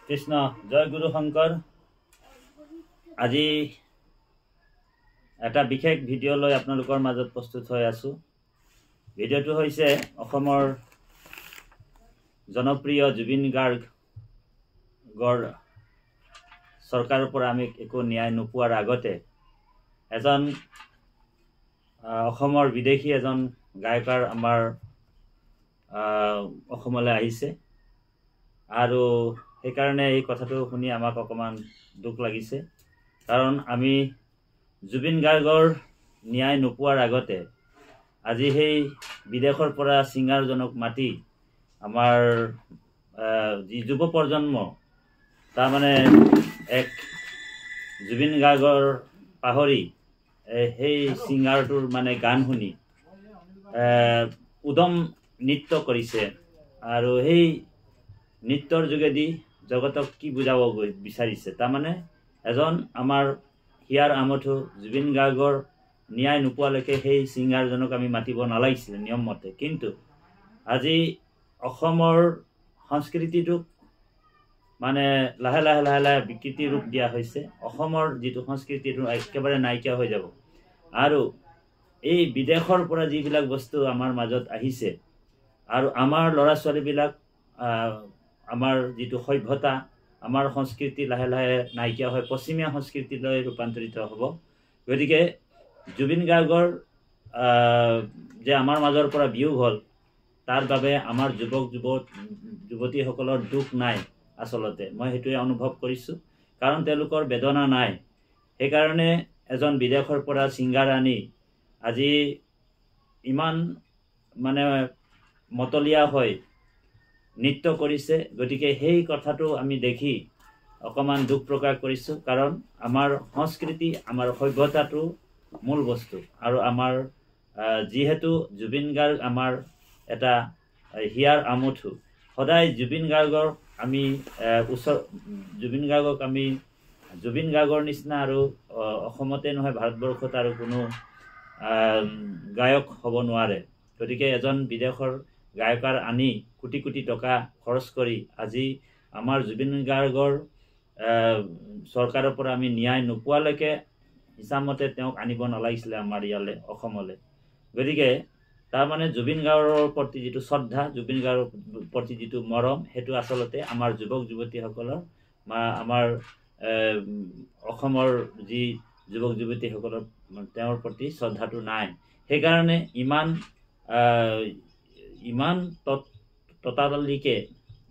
কৃষ্ণ জয় গুৰু শংকৰ আজি এটা বিশেষ ভিডিঅ' লৈ আপোনালোকৰ মাজত প্ৰস্তুত হৈ আছো। ভিডিঅ'টো হৈছে অসমৰ জনপ্ৰিয় জুবিন গাৰ্গৰ চৰকাৰৰ পৰা আমি একো ন্যায় নোপোৱাৰ আগতে এজন অসমৰ বিদেশী এজন গায়কৰ আমাৰ অসমলৈ আহিছে আৰু সেইকাৰণে এই কথাটো শুনি আমাক অকমান দুখ লাগিছে। কাৰণ আমি জুবিন গাৰ্গৰ ন্যায় নোপোৱাৰ আগতে আজি সেই বিদেশৰ পৰা সিঙ্গাৰজনক মাতি আমাৰ যি যুৱ প্ৰজন্ম তাৰ মানে এক জুবিন গাৰ্গৰ পাহৰি সেই সিঙ্গাৰটোৰ মানে গান শুনি উদম নৃত্য কৰিছে আৰু সেই নৃত্যৰ যোগেদি জগতক কি বুজাব বিচাৰিছে। তাৰমানে এজন আমাৰ হিয়াৰ আমঠু জুবিন গাৰ্গৰ ন্যায় নোপোৱালৈকে সেই সিঙ্গাৰজনক আমি মাতিব নালাগিছিল নিয়ম মতে, কিন্তু আজি অসমৰ সংস্কৃতিটোক মানে লাহে লাহে লাহে লাহে বিকৃতি ৰূপ দিয়া হৈছে। অসমৰ যিটো সংস্কৃতিটো একেবাৰে নাইকিয়া হৈ যাব আৰু এই বিদেশৰ পৰা যিবিলাক বস্তু আমাৰ মাজত আহিছে আৰু আমাৰ ল'ৰা ছোৱালীবিলাক আমাৰ যিটো সভ্যতা আমাৰ সংস্কৃতি লাহে লাহে নাইকিয়া হৈ পশ্চিমীয়া সংস্কৃতিলৈ ৰূপান্তৰিত হ'ব। গতিকে জুবিন গাৰ্গৰ যে আমাৰ মাজৰ পৰা বিয়োগ হ'ল তাৰ বাবে আমাৰ যুৱক যুৱতীসকলৰ দুখ নাই। আচলতে মই সেইটোৱে অনুভৱ কৰিছোঁ, কাৰণ তেওঁলোকৰ বেদনা নাই। সেইকাৰণে এজন বিদেশৰ পৰা ছিংগাৰ আনি আজি ইমান মানে মতলীয়া হৈ নৃত্য কৰিছে। গতিকে সেই কথাটো আমি দেখি অকমান দুখ প্ৰকাশ কৰিছোঁ, কাৰণ আমাৰ সংস্কৃতি আমাৰ সভ্যতাটো মূল বস্তু আৰু আমাৰ যিহেতু জুবিন গাৰ্গ আমাৰ এটা হিয়াৰ আমঠু, সদায় জুবিন গাৰ্গৰ আমি জুবিন গাৰ্গৰ নিচিনা আৰু অসমতে নহয় ভাৰতবৰ্ষত আৰু কোনো গায়ক হ'ব নোৱাৰে। গতিকে এজন বিদেশৰ গায়কৰ আনি কোটি কোটি টকা খৰচ কৰি আজি আমাৰ জুবিন গাৰ্গৰ চৰকাৰৰ পৰা আমি ন্যায় নোপোৱালৈকে হিচাপমতে তেওঁক আনিব নালাগিছিলে আমাৰ ইয়ালৈ অসমলৈ। গতিকে তাৰমানে জুবিন গাৰ্গৰ প্ৰতি যিটো শ্ৰদ্ধা, জুবিন গাৰ্গৰ প্ৰতি যিটো মৰম, সেইটো আচলতে আমাৰ যুৱক যুৱতীসকলৰ বা আমাৰ অসমৰ যি যুৱক যুৱতীসকলৰ তেওঁৰ প্ৰতি শ্ৰদ্ধাটো নাই। সেইকাৰণে ইমান ততাতলিকে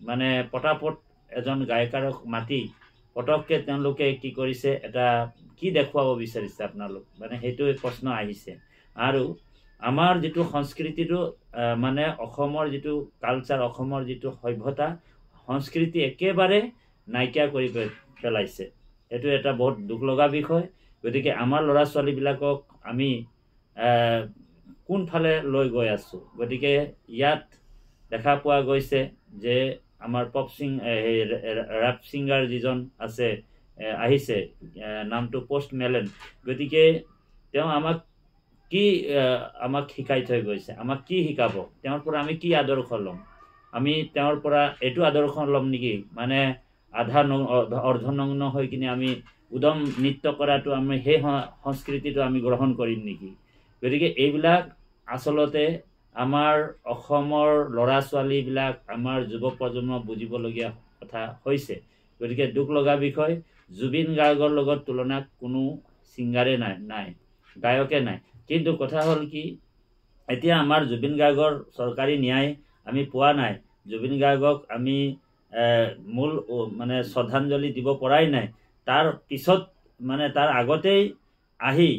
মানে পটাপট এজন গায়কক মাতি পটককে তেওঁলোকে কি কৰিছে, এটা কি দেখুৱাব বিচাৰিছে আপোনালোক, মানে সেইটো প্ৰশ্ন আহিছে। আৰু আমাৰ যিটো সংস্কৃতিটো মানে অসমৰ যিটো কালচাৰ, অসমৰ যিটো সভ্যতা সংস্কৃতি একেবাৰে নাইকিয়া কৰি পেলাইছে। এইটো এটা বহুত দুখ লগা বিষয়। গতিকে আমাৰ ল'ৰা ছোৱালীবিলাকক আমি কোনফালে লৈ গৈ আছোঁ। গতিকে ইয়াত দেখা পোৱা গৈছে যে আমাৰ ৰেপ ছিংগাৰ যিজন আছে আহিছে, নামটো পোষ্ট মেলন। গতিকে তেওঁ আমাক শিকাই থৈ গৈছে, আমাক কি শিকাব, তেওঁৰ পৰা আমি কি আদৰ্শ ল'ম? আমি তেওঁৰ পৰা এইটো আদৰ্শ ল'ম নেকি, মানে অৰ্ধনগ্ন হৈ কিনে আমি উদম নৃত্য কৰাটো আমি সেই সংস্কৃতিটো আমি গ্ৰহণ কৰিম নেকি? গতিকে এইবিলাক আচলতে আমাৰ অসমৰ ল'ৰা ছোৱালীবিলাক আমাৰ যুৱ প্ৰজন্ম বুজিবলগীয়া কথা হৈছে। গতিকে দুখ লগা বিষয়। জুবিন গাৰ্গৰ লগত তুলনা কোনো ছিংগাৰে নাই, গায়কে নাই। কিন্তু কথা হ'ল কি, এতিয়া আমাৰ জুবিন গাৰ্গৰ চৰকাৰী ন্যায় আমি পোৱা নাই। জুবিন গাৰ্গক আমি মূল মানে শ্ৰদ্ধাঞ্জলি দিব পৰাই নাই। তাৰ পিছত মানে তাৰ আগতেই আহি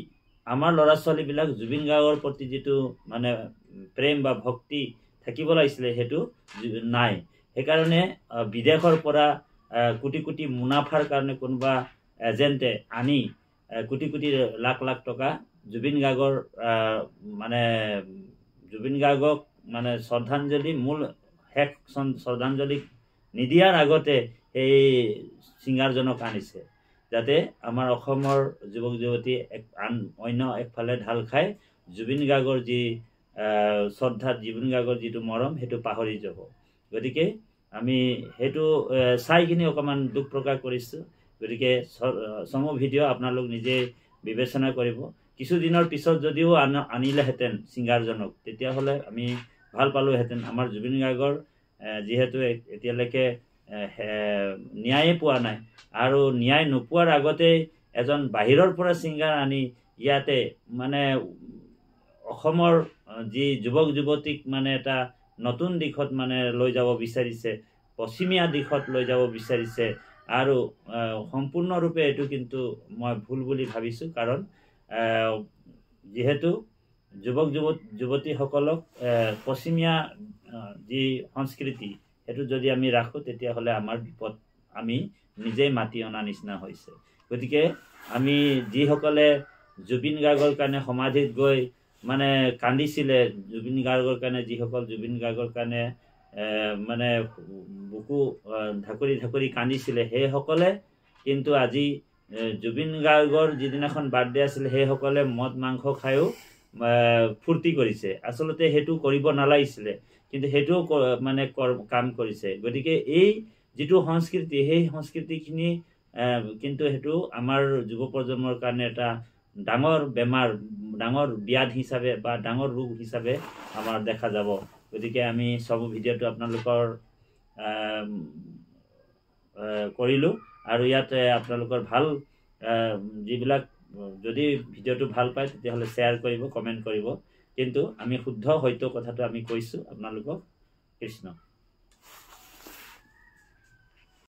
আমাৰ ল'ৰা ছোৱালীবিলাক জুবিন গাৰ্গৰ প্ৰতি যিটো মানে প্ৰেম বা ভক্তি থাকিব লাগিছিলে সেইটো নাই। সেইকাৰণে বিদেশৰ পৰা কোটি কোটি মুনাফাৰ কাৰণে কোনোবা এজেণ্টে আনি কোটি কোটি লাখ লাখ টকা জুবিন গাৰ্গক মানে শ্ৰদ্ধাঞ্জলি মূল শেষ শ্ৰদ্ধাঞ্জলি নিদিয়াৰ আগতে সেই ছিংগাৰজনক আনিছে, যাতে আমাৰ অসমৰ যুৱক যুৱতী অন্য একফালে ঢাল খাই জুবিন গাৰ্গৰ যি শ্ৰদ্ধা, জুবিন গাৰ্গৰ যিটো মৰম সেইটো পাহৰি যাব। গতিকে আমি সেইটো চাইকিনি অকণমান দুখ প্ৰকাশ কৰিছোঁ। গতিকে চমু ভিডিঅ' আপোনালোক নিজে বিবেচনা কৰিব। কিছুদিনৰ পিছত যদিও আনিলেহেঁতেন ছিংগাৰজনক, তেতিয়াহ'লে আমি ভাল পালোহেঁতেন। আমাৰ জুবিন গাৰ্গৰ যিহেতু এতিয়ালৈকে ন্যায়ে পোৱা নাই, আৰু ন্যায় নোপোৱাৰ আগতেই এজন বাহিৰৰ পৰা ছিংগাৰ আনি ইয়াতে মানে অসমৰ যি যুৱক যুৱতীক মানে এটা নতুন দিশত মানে লৈ যাব বিচাৰিছে, পশ্চিমীয়া দিশত লৈ যাব বিচাৰিছে। আৰু সম্পূৰ্ণৰূপে এইটো কিন্তু মই ভুল বুলি ভাবিছোঁ। কাৰণ যিহেতু যুৱক যুৱতীসকলক পশ্চিমীয়া যি সংস্কৃতি সেইটো যদি আমি ৰাখোঁ, তেতিয়াহ'লে আমাৰ বিপদ আমি নিজেই মাতি অনা নিচিনা হৈছে। গতিকে আমি যিসকলে জুবিন গাৰ্গৰ কাৰণে সমাধিত গৈ মানে কান্দিছিলে, জুবিন গাৰ্গৰ কাৰণে যিসকল জুবিন গাৰ্গৰ কাৰণে মানে বুকু ঢাকুৰি কান্দিছিলে, সেইসকলে কিন্তু আজি জুবিন গাৰ্গৰ যিদিনাখন বাৰ্থডে আছিলে, সেইসকলে মদ মাংস খায়ো ফূৰ্তি কৰিছে। আচলতে সেইটো কৰিব নালাগিছিলে, কিন্তু সেইটোও মানে কাম কৰিছে। গতিকে এই যিটো সংস্কৃতি, সেই সংস্কৃতিখিনি কিন্তু সেইটো আমাৰ যুৱ প্ৰজন্মৰ কাৰণে এটা ডাঙৰ বেমাৰ, ডাঙৰ ব্যাধি হিচাপে বা ডাঙৰ ৰোগ হিচাপে আমাৰ দেখা যাব। গতিকে আমি চমু ভিডিঅ'টো আপোনালোকৰ কৰিলোঁ, আৰু ইয়াত আপোনালোকৰ ভাল যিবিলাক, যদি ভিডিঅ'টো ভাল পায় তেতিয়াহ'লে শ্বেয়াৰ কৰিব, কমেণ্ট কৰিব। কিন্তু আমি শুদ্ধ সত্য কথাটো আমি কৈছোঁ আপোনালোকক। কৃষ্ণ।